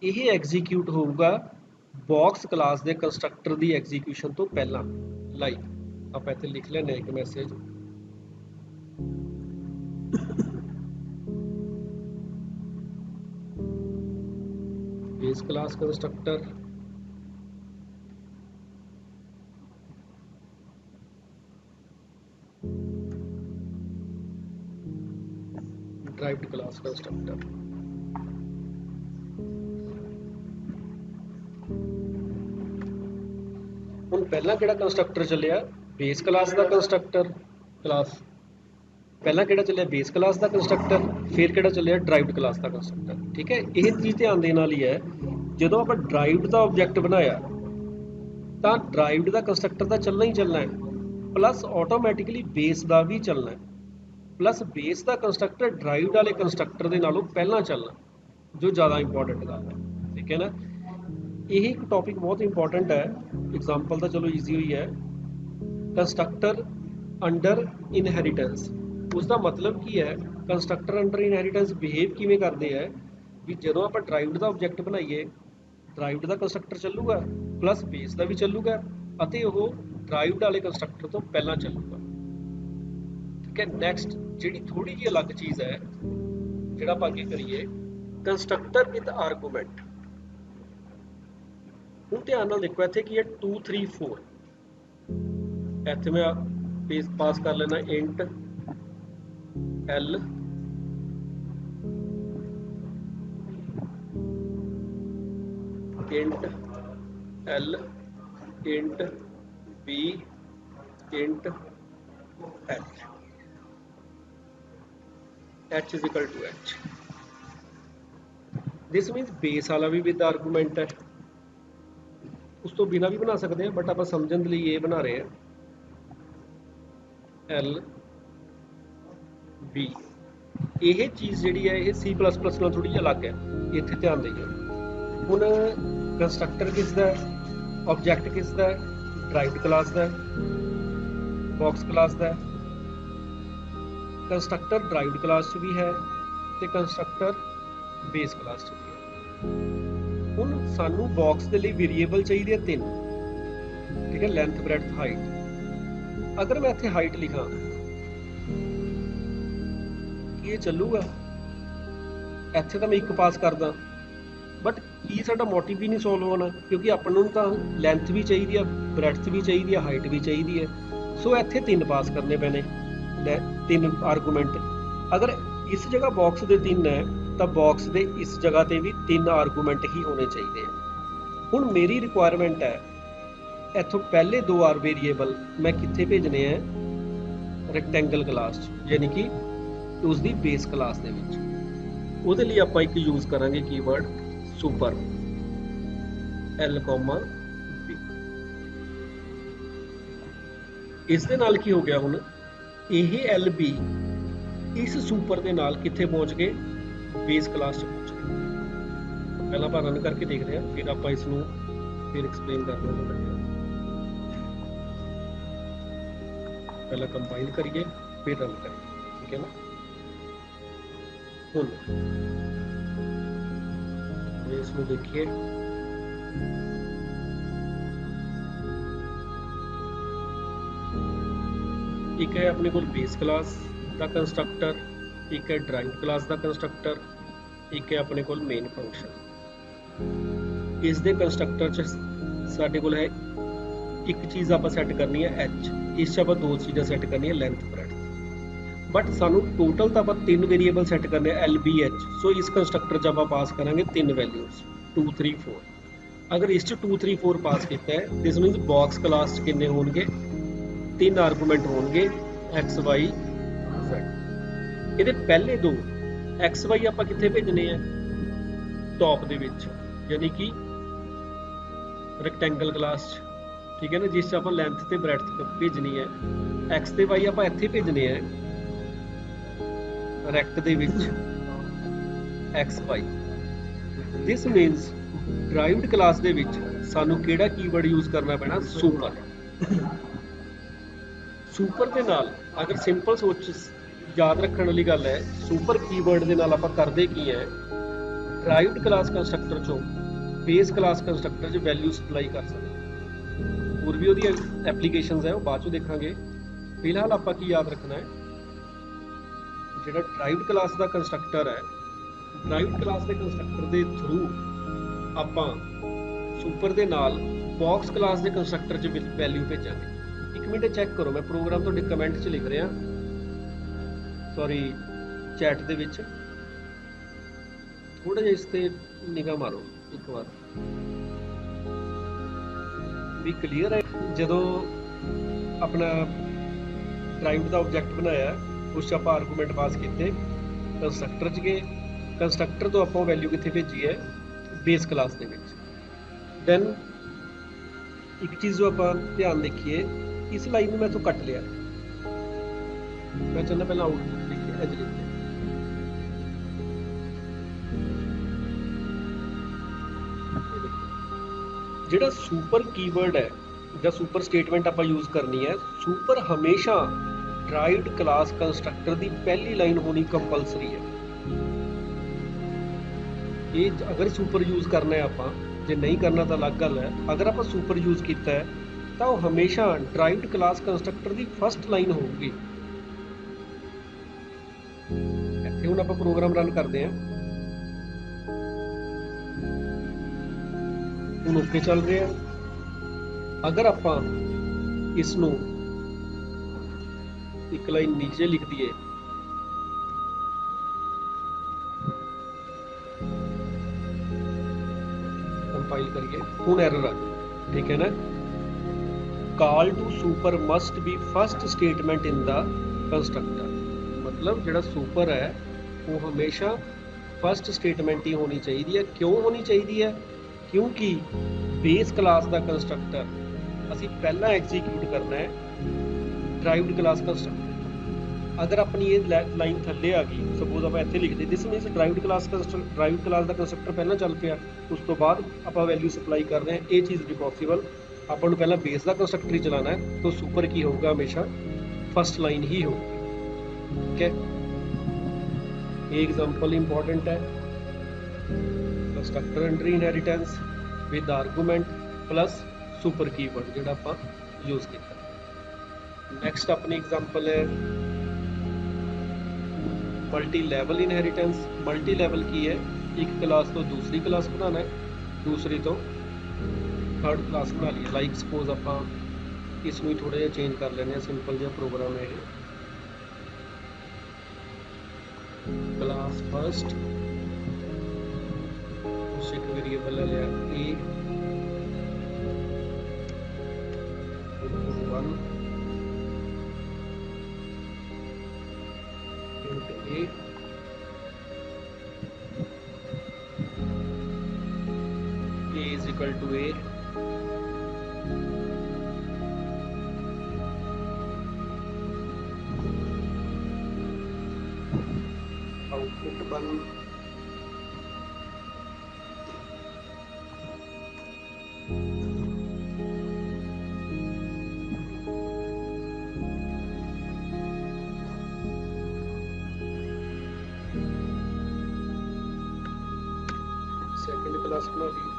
ये एग्जीक्यूट होगा बॉक्स क्लास के कंस्ट्रक्टर की एग्जीक्यूशन तो पहला। लाइक आप इत्थे लिख लेने एक message base class constructor derived class constructor. हुण पहला किहड़ा कंस्ट्रक्टर चलिया बेस क्लास का कंस्ट्रक्टर क्लास, पहला किहड़ा चलिया बेस क्लास का कंस्ट्रक्टर, फिर किहड़ा चलिया ड्राइव्ड क्लास का कंस्ट्रक्टर। ठीक है, यह चीज़ ध्यान देने वाली है, जो आप ड्राइव्ड का ऑब्जेक्ट बनाया तो ड्राइव्ड का कंस्ट्रक्टर तो चलना ही चलना है, प्लस ऑटोमैटिकली बेस का भी चलना है, प्लस बेस का कंस्ट्रक्टर ड्राइव्ड वाले कंस्ट्रक्टर के नालों पहला चलना, जो ज़्यादा इंपॉर्टेंट गल है। ठीक है ना, यही एक टॉपिक बहुत इंपॉर्टेंट है। एग्जाम्पल तो चलो ईजी हुई है, कंस्ट्रक्टर अंडर इनहेरिटेंस, उसका मतलब की है कंस्ट्रक्टर अंडर इनहेरिटेंस बिहेव किवें करते हैं भी जो आप ड्राइव्ड का ऑब्जेक्ट बनाइए ड्राइव्ड का कंस्ट्रक्टर चलूगा प्लस बेस का भी चलूगा, ड्राइव्ड वाले कंस्ट्रक्टर तो पहला चलूगा। ठीक है, नैक्सट जी थोड़ी जी अलग चीज़ है जो आप आगे करिए, कंस्ट्रक्टर विद आर्गूमेंट। हूँ ध्यान नाल देखो इत्थे की है 2 3 4, इत्थे मैं बेस पास कर लेना int l int l int b int h, h is equal to h. This means base वाला भी विद आर्गूमेंट है, उस तो बिना भी बना सकते हैं, बट आप समझने लिए ये बना रहे हैं एल बी। यह चीज़ जी है ये C++ नाल थोड़ी अलग है, इत्थे ध्यान देइए। हुण कंस्ट्रक्टर किसदा है, ऑब्जेक्ट किसदा है, ड्राइव्ड क्लास का, बॉक्स क्लास का, ਕੰਸਟਰਕਟਰ ਡਰਾਈਵਡ ਕਲਾਸ 'ਚ ਵੀ ਹੈ ਤੇ ਕੰਸਟਰਕਟਰ ਬੇਸ ਕਲਾਸ 'ਚ ਵੀ ਹੈ। ਹੁਣ ਸਾਨੂੰ ਬਾਕਸ ਦੇ ਲਈ ਵੇਰੀਏਬਲ ਚਾਹੀਦੇ ਆ 3, ਠੀਕ ਹੈ, ਲੈਂਥ, ਬ੍ਰੈਡਥ, ਹਾਈਟ। ਅਗਰ ਮੈਂ ਇੱਥੇ ਹਾਈਟ ਲਿਖਾਂ ਕੀ ਇਹ ਚੱਲੂਗਾ? ਇੱਥੇ ਤਾਂ ਮੈਂ 1 ਪਾਸ ਕਰਦਾ, ਬਟ ਕੀ ਸਾਡਾ ਮੋਟਿਵ ਵੀ ਨਹੀਂ ਸੋਲਵ ਹੋਣਾ, ਕਿਉਂਕਿ ਆਪਾਂ ਨੂੰ ਤਾਂ ਲੈਂਥ ਵੀ ਚਾਹੀਦੀ ਆ, ਬ੍ਰੈਡਥ ਵੀ ਚਾਹੀਦੀ ਆ, ਹਾਈਟ ਵੀ ਚਾਹੀਦੀ ਹੈ। ਸੋ ਇੱਥੇ 3 ਪਾਸ ਕਰਨੇ ਪੈਣੇ, 3 ਆਰਗੂਮੈਂਟ। ਅਗਰ ਇਸ ਜਗ੍ਹਾ ਬਾਕਸ ਦੇ 3 ਹੈ ਤਾਂ ਬਾਕਸ ਦੇ ਇਸ ਜਗ੍ਹਾ ਤੇ ਵੀ 3 ਆਰਗੂਮੈਂਟ ਹੀ ਹੋਣੇ ਚਾਹੀਦੇ ਆ। ਹੁਣ ਮੇਰੀ ਰਿਕੁਆਇਰਮੈਂਟ ਹੈ ਇੱਥੋਂ ਪਹਿਲੇ 2 ਵੇਰੀਏਬਲ ਮੈਂ ਕਿੱਥੇ ਭੇਜਣੇ ਆ? ਰੈਕਟੈਂਗਲ ਕਲਾਸ 'ਚ, ਯਾਨੀ ਕਿ ਉਸ ਦੀ ਬੇਸ ਕਲਾਸ ਦੇ ਵਿੱਚ। ਉਹਦੇ ਲਈ ਆਪਾਂ ਇੱਕ ਯੂਜ਼ ਕਰਾਂਗੇ ਕੀਵਰਡ ਸੁਪਰ, L, B। ਇਸ ਦੇ ਨਾਲ ਕੀ ਹੋ ਗਿਆ? ਹੁਣ ਇਹ LB ਇਸ ਸੁਪਰ ਦੇ ਨਾਲ ਕਿੱਥੇ ਪਹੁੰਚ ਗਏ? ਬੇਸ ਕਲਾਸ 'ਚ ਪਹੁੰਚ ਗਏ। ਪਹਿਲਾਂ ਆਪਾਂ ਰਨ ਕਰਕੇ ਦੇਖਦੇ ਹਾਂ, ਫਿਰ ਆਪਾਂ ਇਸ ਨੂੰ ਫਿਰ ਐਕਸਪਲੇਨ ਕਰ ਲਾਂਗੇ। ਪਹਿਲਾਂ ਕੰਪਾਈਲ ਕਰੀਏ ਫਿਰ ਰਨ ਕਰੀਏ, ਠੀਕ ਹੈ ਨਾ। ਹੁਣ ਇਸ ਨੂੰ ਦੇਖੀਏ, ਇੱਕ ਹੈ ਆਪਣੇ ਕੋਲ ਬੇਸ ਕਲਾਸ ਦਾ ਕੰਸਟਰਕਟਰ, ਇੱਕ ਹੈ ਡਰਾਈਵਡ ਕਲਾਸ ਦਾ ਕੰਸਟਰਕਟਰ, ਇੱਕ ਹੈ ਆਪਣੇ ਕੋਲ ਮੇਨ ਫੰਕਸ਼ਨ। ਇਸ ਦੇ ਕੰਸਟਰਕਟਰ 'ਚ ਸਾਡੇ ਕੋਲ ਹੈ ਇੱਕ ਚੀਜ਼ ਆਪਾਂ ਸੈੱਟ ਕਰਨੀ ਹੈ h, ਇਸ 'ਚ ਆਪਾਂ 2 ਚੀਜ਼ਾਂ ਸੈੱਟ ਕਰਨੀਆਂ, ਲੈਂਥ, ਬ੍ਰੈਡਥ। ਬਟ ਸਾਨੂੰ ਟੋਟਲ ਤਾਂ ਆਪਾਂ 3 ਵੇਰੀਏਬਲ ਸੈੱਟ ਕਰਨੇ ਆ, L, B, H। ਸੋ ਇਸ ਕੰਸਟਰਕਟਰ 'ਚ ਆਪਾਂ ਪਾਸ ਕਰਾਂਗੇ 3 ਵੈਲਿਊਜ਼, 2, 3, 4। ਅਗਰ ਇਸ 'ਚ 2, 3, 4 ਪਾਸ ਕੀਤਾ ਹੈ, ਦਿਸ ਮੀਨਸ ਬਾਕਸ ਕਲਾਸ 'ਚ ਕਿੰਨੇ ਹੋਣਗੇ? 3 ਆਰਗੂਮੈਂਟ ਹੋਣਗੇ, x, y, z। ਇਹਦੇ ਪਹਿਲੇ 2 x, y ਆਪਾਂ ਕਿੱਥੇ ਭੇਜਣੇ ਆ? ਟੌਪ ਦੇ ਵਿੱਚ, ਯਾਨੀ ਕਿ ਰੈਕਟੈਂਗਲ ਕਲਾਸ 'ਚ, ਠੀਕ ਹੈ ਨਾ, ਜਿਸ 'ਚ ਆਪਾਂ ਲੈਂਥ ਤੇ ਬ੍ਰੈਡਥ ਭੇਜਣੀ ਹੈ। x ਤੇ y ਆਪਾਂ ਇੱਥੇ ਭੇਜਣੇ ਆ ਰੈਕਟ ਦੇ ਵਿੱਚ, x, y। ਦਿਸ ਮੀਨਸ ਡਰਾਈਵਡ ਕਲਾਸ ਦੇ ਵਿੱਚ ਸਾਨੂੰ ਕਿਹੜਾ ਕੀਵਰਡ ਯੂਜ਼ ਕਰਨਾ ਪੈਣਾ? ਸੁਪਰ। ਸੁਪਰ ਦੇ ਨਾਲ ਅਗਰ ਸਿੰਪਲ ਸੋਚ ਯਾਦ ਰੱਖਣ ਵਾਲੀ ਗੱਲ ਹੈ, ਸੁਪਰ ਕੀਵਰਡ ਦੇ ਨਾਲ ਆਪਾਂ ਕਰਦੇ ਕੀ ਹੈ? ਡਰਾਈਵਡ ਕਲਾਸ ਕੰਸਟਰਕਟਰ ਚੋਂ ਬੇਸ ਕਲਾਸ ਕੰਸਟਰਕਟਰ 'ਚ ਵੈਲਿਊ ਸਪਲਾਈ ਕਰ ਸਕਦੇ। ਹੋਰ ਵੀ ਉਹਦੀਆਂ ਐਪਲੀਕੇਸ਼ਨਸ ਹੈ, ਉਹ ਬਾਅਦ 'ਚੋਂ ਦੇਖਾਂਗੇ। ਫਿਲਹਾਲ ਆਪਾਂ ਕੀ ਯਾਦ ਰੱਖਣਾ ਹੈ? ਜਿਹੜਾ ਡਰਾਈਵਡ ਕਲਾਸ ਦਾ ਕੰਸਟਰਕਟਰ ਹੈ, ਡਰਾਈਵਡ ਕਲਾਸ ਦੇ ਕੰਸਟਰਕਟਰ ਦੇ ਥਰੂ ਆਪਾਂ ਸੁਪਰ ਦੇ ਨਾਲ ਬਾਕਸ ਕਲਾਸ ਦੇ ਕੰਸਟਰਕਟਰ 'ਚ ਵੈਲਿਊ ਭੇਜਾਂਗੇ। ਇੱਕ ਮਿੰਟ ਚੈੱਕ ਕਰੋ, ਮੈਂ ਪ੍ਰੋਗਰਾਮ ਤੁਹਾਡੇ ਕਮੈਂਟ 'ਚ ਲਿਖ ਰਿਹਾ, ਸੌਰੀ ਚੈਟ ਦੇ ਵਿੱਚ। ਥੋੜਾ ਜਿਹਾ ਇਸ ਤੇ ਨਿਗਾਹ ਮਾਰੋ ਇੱਕ ਵਾਰ, ਵੀ ਕਲੀਅਰ ਹੈ। ਜਦੋਂ ਆਪਣਾ ਡਰਾਈਵਡ ਦਾ ਆਬਜੈਕਟ ਬਣਾਇਆ, ਉਸ 'ਚ ਆਪਾਂ ਆਰਗੂਮੈਂਟ ਪਾਸ ਕੀਤੇ, ਕੰਸਟਰਕਟਰ 'ਚ ਗਏ, ਕੰਸਟਰਕਟਰ ਤੋਂ ਆਪਾਂ ਵੈਲਿਊ ਕਿੱਥੇ ਭੇਜੀ ਹੈ? ਬੇਸ ਕਲਾਸ ਦੇ ਵਿੱਚ। ਦੈਨ ਇੱਕ ਚੀਜ਼ ਜੋ ਆਪਾਂ ਧਿਆਨ ਦੇਖੀਏ, ਇਸ ਲਾਈਨ ਨੂੰ ਮੈਂ ਇੱਥੋਂ ਕੱਟ ਲਿਆ, ਮੈਂ ਚਾਹੁੰਦਾ ਪਹਿਲਾਂ ਆਊਟਪੁੱਟ ਲਿਖਿਆ, ਇੰਝ ਲਿਖਿਆ। ਜਿਹੜਾ ਸੁਪਰ ਕੀਵਰਡ ਹੈ ਜਾਂ ਸੁਪਰ ਸਟੇਟਮੈਂਟ ਆਪਾਂ ਯੂਜ਼ ਕਰਨੀ ਹੈ, ਸੁਪਰ ਹਮੇਸ਼ਾ ਡਰਾਈਵਡ ਕਲਾਸ ਕੰਸਟਰਕਟਰ ਦੀ ਪਹਿਲੀ ਲਾਈਨ ਹੋਣੀ ਕੰਪਲਸਰੀ ਹੈ। ਇਹ ਅਗਰ ਸੁਪਰ ਯੂਜ਼ ਕਰਨਾ ਹੈ ਆਪਾਂ, ਜੇ ਨਹੀਂ ਕਰਨਾ ਤਾਂ ਅਲੱਗ ਗੱਲ ਹੈ। ਅਗਰ ਆਪਾਂ ਸੁਪਰ ਯੂਜ਼ ਕੀਤਾ ਹੈ ਤਾਂ ਉਹ ਹਮੇਸ਼ਾ ਡਰਾਈਵਡ ਕਲਾਸ ਕੰਸਟਰਕਟਰ ਦੀ ਫਸਟ ਲਾਈਨ ਹੋਊਗੀ। ਇੱਥੇ ਹੁਣ ਆਪਾਂ ਪ੍ਰੋਗਰਾਮ ਰਨ ਕਰਦੇ ਹਾਂ, ਹੁਣ ਓਕੇ ਚੱਲ ਰਿਹਾ। ਅਗਰ ਆਪਾਂ ਇਸ ਨੂੰ ਇੱਕ ਲਾਈਨ ਨੀਚੇ ਲਿਖ ਦਈਏ, ਕੰਪਾਈਲ ਕਰੀਏ, ਹੁਣ ਐਰਰ ਆ ਗਈ, ਠੀਕ ਹੈ ਨਾ। Call to super must be first statement in the constructor. ਮਤਲਬ ਜਿਹੜਾ ਸੁਪਰ ਹੈ ਉਹ ਹਮੇਸ਼ਾ ਫਸਟ ਸਟੇਟਮੈਂਟ ਹੀ ਹੋਣੀ ਚਾਹੀਦੀ ਹੈ। ਕਿਉਂ ਹੋਣੀ ਚਾਹੀਦੀ ਹੈ? ਕਿਉਂਕਿ ਬੇਸ ਕਲਾਸ ਦਾ ਕੰਸਟਰਕਟਰ ਅਸੀਂ ਪਹਿਲਾਂ ਐਗਜ਼ੀਕਿਊਟ ਕਰਨਾ ਹੈ ਡਰਾਈਵਡ ਕਲਾਸ ਕੰਸਟਰਕਟਰ। ਅਗਰ ਆਪਣੀ ਇਹ ਲਾਈਨ ਥੱਲੇ ਆ ਗਈ, ਸਪੋਜ਼ ਆਪਾਂ ਇੱਥੇ ਲਿਖਦੇ ਦਿਸ ਮੀਨਸ ਡਰਾਈਵਡ ਕਲਾਸ ਦਾ ਕੰਸਟਰਕਟਰ ਪਹਿਲਾਂ ਚੱਲ ਪਿਆ, ਉਸ ਤੋਂ ਬਾਅਦ ਆਪਾਂ ਵੈਲਿਊ ਸਪਲਾਈ ਕਰ ਰਹੇ ਹਾਂ, ਇਹ ਚੀਜ਼ ਨਹੀਂ ਪੋਸੀਬਲ। ਆਪਾਂ ਨੂੰ ਪਹਿਲਾਂ ਬੇਸ ਦਾ ਕੰਸਟਰਕਟਰ ਹੀ ਚਲਾਉਣਾ ਹੈ, ਤਾਂ ਸੁਪਰ ਕੀ ਹੋਊਗਾ? ਹਮੇਸ਼ਾ ਫਸਟ ਲਾਈਨ ਹੀ ਹੋਊਗੀ। ठीक है, ये एग्जांपल इंपॉर्टेंट है। Constructor under inheritance with argument plus super keyword ਜਿਹੜਾ ਆਪਾਂ यूज ਕੀਤਾ। नेक्स्ट अपनी एग्जांपल है multi level inheritance. Multi level की है, एक क्लास तो दूसरी क्लास बनाना है, दूसरी तो थर्ड क्लास बना ली। लाइक सपोज ਆਪਾਂ इस ਨੂੰ थोड़ा ਜਿਹਾ चेंज कर लेने, सिंपल ਜਿਹਾ प्रोग्राम है। क्लास फर्स्ट उस एक वेरिएबल ले लिया a one a is equal to a output one second class बना ली।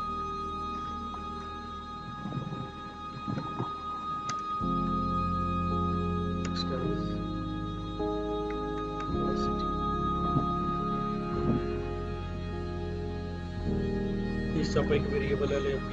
इस आप एक वेरिएबल ले b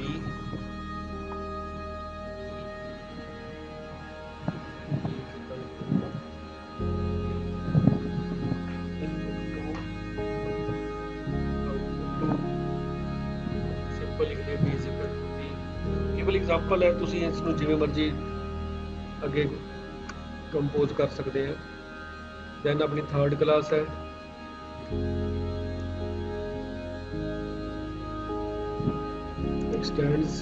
केवल एग्जांपल है, तुसी इसनू जिवें मर्जी अगे कंपोज कर सकते हैं। दैन अपनी थर्ड क्लास है एक्सटेंड्स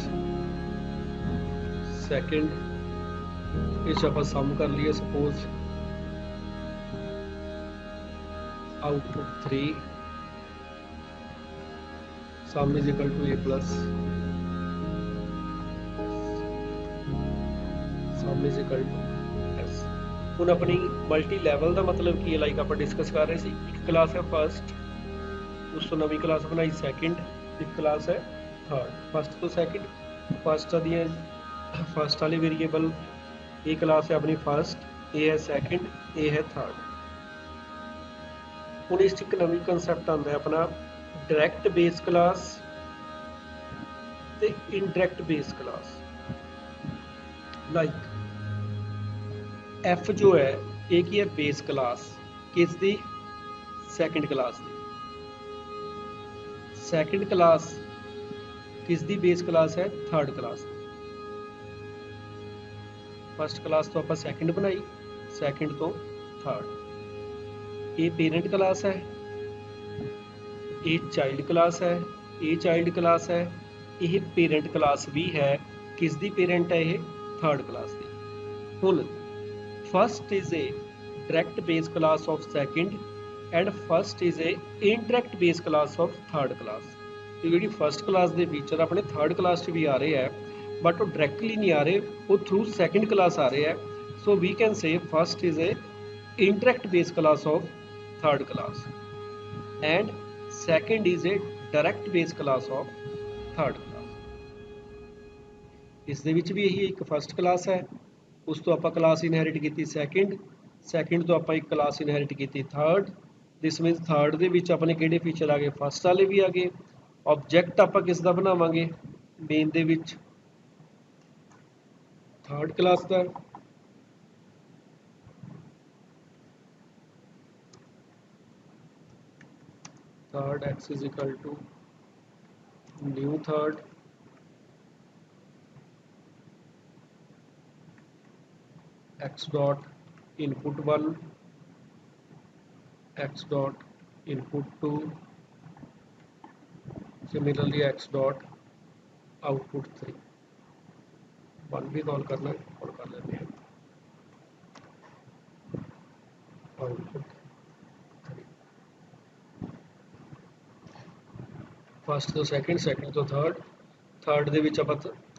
सेकंड, इस आप सम कर लिए suppose output 3 sum is equal to a plus sum is equal to s। ਹੁਣ अपनी मल्टी लैवल का मतलब की है, लाइक आप डिस्कस कर रहे थे, एक क्लास है फर्स्ट, उस तो नवी क्लास बनाई सेकंड, एक क्लास है थर्ड। फर्स्ट तो सेकंड, फर्स्ट दी फर्स्ट वाले वेरिएबल ये क्लास है अपनी फर्स्ट, ये है सेकंड, ये है थर्ड। ਹੁਣ ਇਸ 'ਚ ਇੱਕ ਨਵੀਂ ਕੰਸੈਪਟ ਆਉਂਦਾ ਹੈ अपना डायरेक्ट बेस क्लास ਤੇ indirect base class. Like F जो है एक ही है बेस क्लास किस दी, सेकंड क्लास दी। सेकंड क्लास किस दी बेस क्लास है, थर्ड क्लास। फर्स्ट क्लास तो आप सेकंड बनाई, सेकंड तो थर्ड। ये पेरेंट क्लास है, ये चाइल्ड क्लास है, ये चाइल्ड क्लास है, ये पेरेंट क्लास भी है। किस दी पेरेंट है, ये थर्ड क्लास दी। हुण first is a direct base class of second and first is a indirect base class of third class. तो जी फर्स्ट क्लास के फीचर अपने थर्ड क्लास भी आ रहे हैं, बट वो डायरेक्टली नहीं आ रहे, वो थ्रू सेकंड क्लास आ रहे हैं। So we can say first is a indirect base class of third class and second is a direct base class of third class. इस दे विच भी यही एक फर्स्ट क्लास है, उस तो आप क्लास इनहेरिट की सेकंड, सेकंड तो आप एक क्लास इनहेरिट की थर्ड। दिस मीनस थर्ड दे विच अपने किहड़े फीचर आ गए, फर्स्ट वाले भी आ गए। ऑब्जेक्ट आप किस दा बनावांगे, मेन दे विच थर्ड क्लास का। Third x is equal to new third x dot input 1 x dot input 2 similarly x dot output 3। 1 भी कॉल करना है, कॉल कर लेते हैं आउटपुट 3। फर्स्ट तो सेकंड, सेकंड तो थर्ड, थर्ड दे विच आप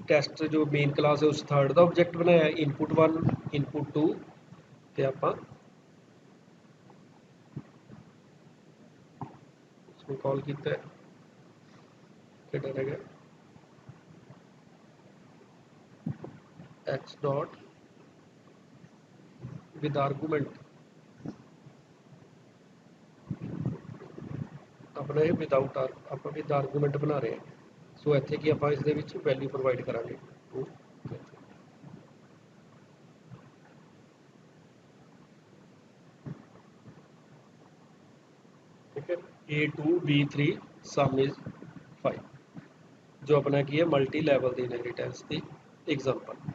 टेस्ट जो मेन क्लास है उस थर्ड का ऑब्जेक्ट बनाया, इनपुट 1 इनपुट 2 ते आपां ਨੂੰ ਕਾਲ ਕੀਤਾ ਹੈ, ਕਿਹੜਾ ਰਹਿ ਗਿਆ x ਡਾਟ ਵਿਦ ਆਰਗੂਮੈਂਟ, ਆਪਣਾ ਇਹ ਵਿਦਆਊਟ ਆਪਾਂ ਵਿਦ ਆਰਗੂਮੈਂਟ ਬਣਾ ਰਹੇ ਹਾਂ। ਸੋ ਇੱਥੇ ਕੀ ਆਪਾਂ ਇਸ ਦੇ ਵਿੱਚ ਵੈਲਿਊ ਪ੍ਰੋਵਾਈਡ ਕਰਾਂਗੇ ठीक है। A2 B3 सम इज 5 जो अपना की है मल्टी लैवल दी इनहेरिटेंस दी एग्जांपल।